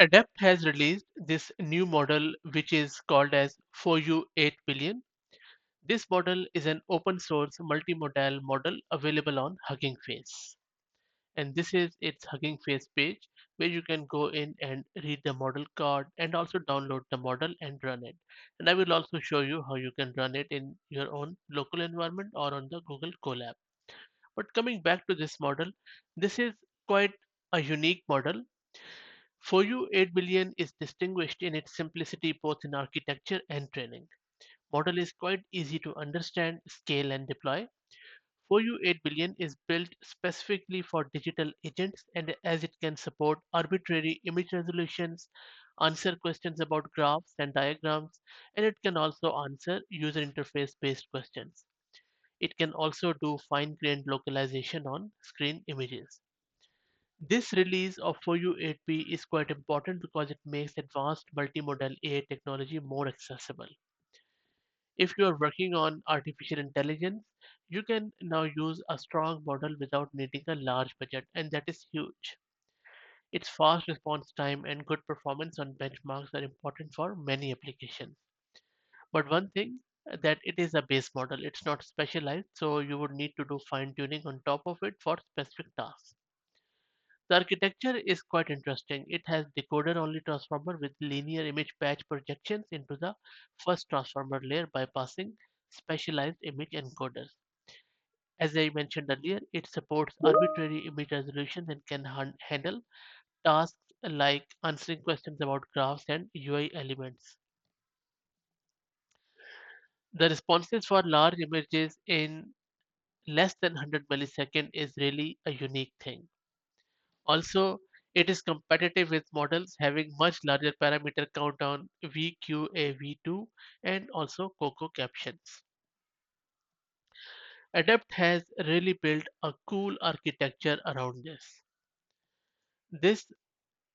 Adept has released this new model which is called as Fuyu 8 billion. This model is an open source multimodal model available on Hugging Face. And this is its Hugging Face page where you can go in and read the model card and also download the model and run it. And I will also show you how you can run it in your own local environment or on the Google Colab. But coming back to this model, this is quite a unique model. Fuyu 8 billion is distinguished in its simplicity both in architecture and training. Model is quite easy to understand, scale and deploy. Fuyu 8 billion is built specifically for digital agents and as it can support arbitrary image resolutions, answer questions about graphs and diagrams, and it can also answer user interface based questions. It can also do fine-grained localization on screen images. This release of Fuyu 8B is quite important because it makes advanced multimodal AI technology more accessible. If you are working on artificial intelligence, you can now use a strong model without needing a large budget, and that is huge. Its fast response time and good performance on benchmarks are important for many applications. But one thing that it is a base model, it's not specialized, so you would need to do fine tuning on top of it for specific tasks. The architecture is quite interesting. It has decoder-only transformer with linear image patch projections into the first transformer layer bypassing specialized image encoders. As I mentioned earlier, it supports arbitrary image resolution and can handle tasks like answering questions about graphs and UI elements. The responses for large images in less than 100 milliseconds is really a unique thing. Also, it is competitive with models having much larger parameter count on VQAV2 and also COCO captions. Adept has really built a cool architecture around this. This,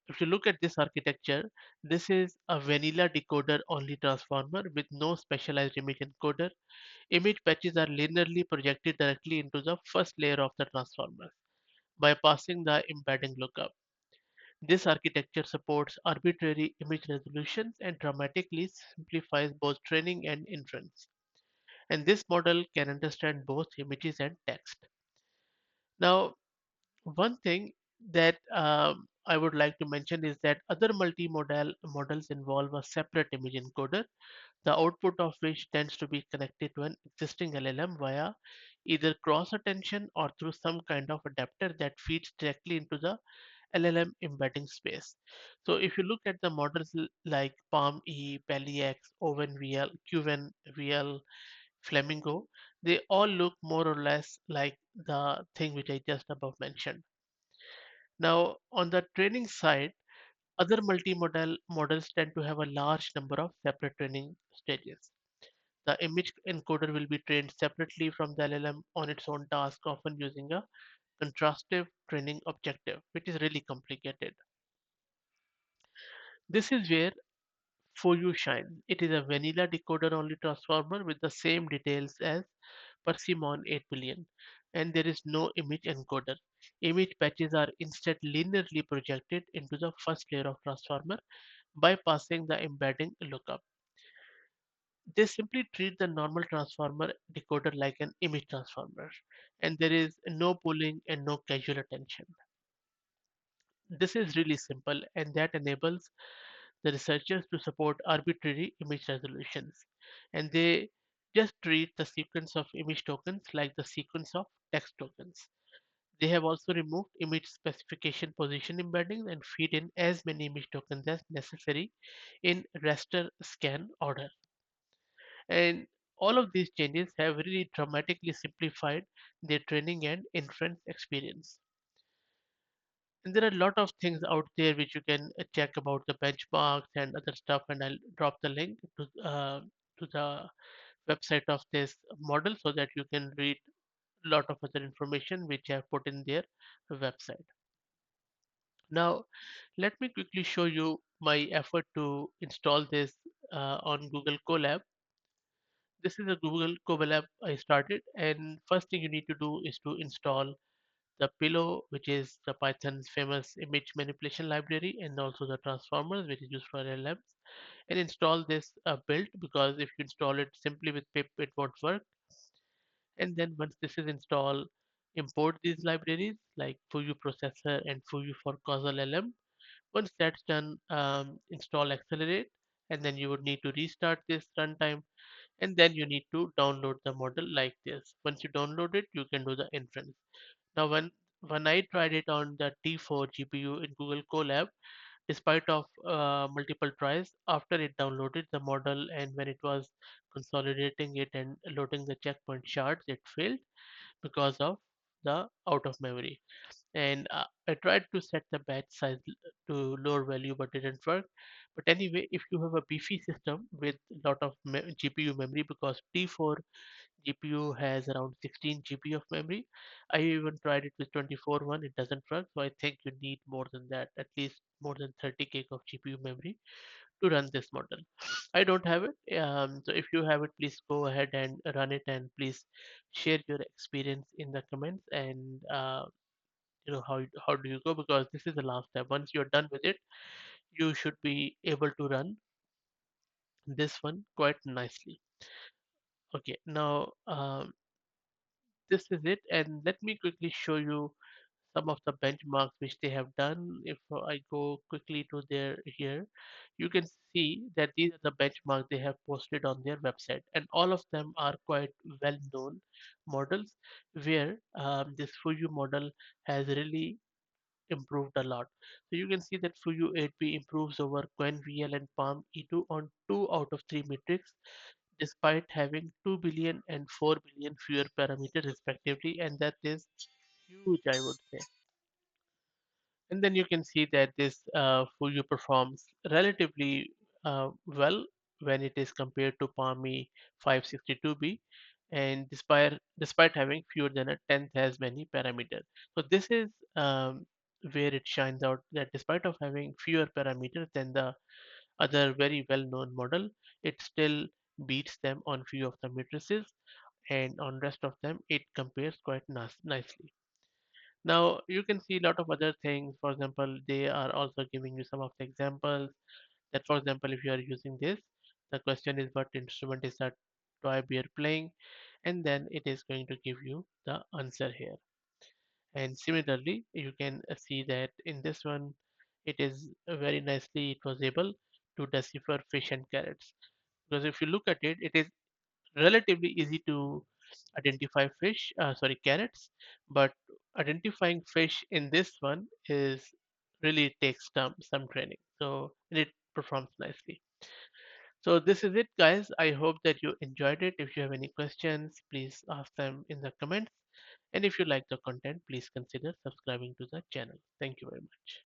if you look at this architecture, this is a vanilla decoder only transformer with no specialized image encoder. Image patches are linearly projected directly into the first layer of the transformer, bypassing the embedding lookup. This architecture supports arbitrary image resolutions and dramatically simplifies both training and inference. And this model can understand both images and text. Now, one thing that I would like to mention is that other multimodal models involve a separate image encoder, the output of which tends to be connected to an existing LLM via either cross attention or through some kind of adapter that feeds directly into the LLM embedding space. So if you look at the models like PalmE, PallyX, OpenVL, QvenVL, Flamingo, they all look more or less like the thing which I just above mentioned. Now, on the training side, other multimodal models tend to have a large number of separate training stages. The image encoder will be trained separately from the LLM on its own task, often using a contrastive training objective, which is really complicated. This is where Fuyu shines. It is a vanilla decoder only transformer with the same details as Persimmon 8 billion, and there is no image encoder. Image patches are instead linearly projected into the first layer of transformer bypassing the embedding lookup. They simply treat the normal transformer decoder like an image transformer, and there is no pulling and no casual attention. This is really simple, and that enables the researchers to support arbitrary image resolutions. And they just treat the sequence of image tokens like the sequence of text tokens. They have also removed image specification position embeddings and feed in as many image tokens as necessary in raster scan order. And all of these changes have really dramatically simplified their training and inference experience. And there are a lot of things out there which you can check about the benchmarks and other stuff, and I'll drop the link to the website of this model so that you can read a lot of other information which I have put in their website. Now, let me quickly show you my effort to install this on Google Colab. This is a Google Colab I started, and first thing you need to do is to install the pillow, which is the Python's famous image manipulation library, and also the transformers, which is used for LLMs, and install this build, because if you install it simply with pip, it won't work. And then once this is installed, import these libraries like Fuyu processor and Fuyu for causal LM. Once that's done, install accelerate, and then you would need to restart this runtime, and then you need to download the model like this. Once you download it, you can do the inference. Now, when I tried it on the T4 GPU in Google Colab, despite of multiple tries, after it downloaded the model and when it was consolidating it and loading the checkpoint shards, it failed because of the out of memory. And I tried to set the batch size to lower value, but didn't work. But anyway, if you have a beefy system with a lot of GPU memory, because T4 GPU has around 16 GB of memory. I even tried it with 24 one, it doesn't work. So I think you need more than that, at least more than 30 gig of GPU memory to run this model. I don't have it. So if you have it, please go ahead and run it, and please share your experience in the comments, and how do you go, because this is the last step. Once you're done with it, you should be able to run this one quite nicely. Okay, now this is it, and let me quickly show you some of the benchmarks which they have done. If I go quickly to their here, you can see that these are the benchmarks they have posted on their website, and all of them are quite well-known models where this Fuyu model has really improved a lot. So you can see that Fuyu 8B improves over Quen VL and Palm E2 on 2 out of 3 metrics, despite having 2 billion and 4 billion fewer parameters respectively, and that is huge, I would say. And then you can see that this Fuyu performs relatively well when it is compared to Palmy 562B, and despite having fewer than a tenth as many parameters. So this is where it shines out, that despite of having fewer parameters than the other very well-known model, it still beats them on few of the matrices, and on rest of them it compares quite nicely. Now you can see a lot of other things. For example, they are also giving you some of the examples that, for example, if you are using this, the question is what instrument is that toy bear playing, and then it is going to give you the answer here. And similarly, you can see that in this one, it is very nicely, it was able to decipher fish and carrots. Because if you look at it, it is relatively easy to identify carrots, but identifying fish in this one is really takes some training. So it performs nicely. So this is it, guys. I hope that you enjoyed it. If you have any questions, please ask them in the comments. And if you like the content, please consider subscribing to the channel. Thank you very much.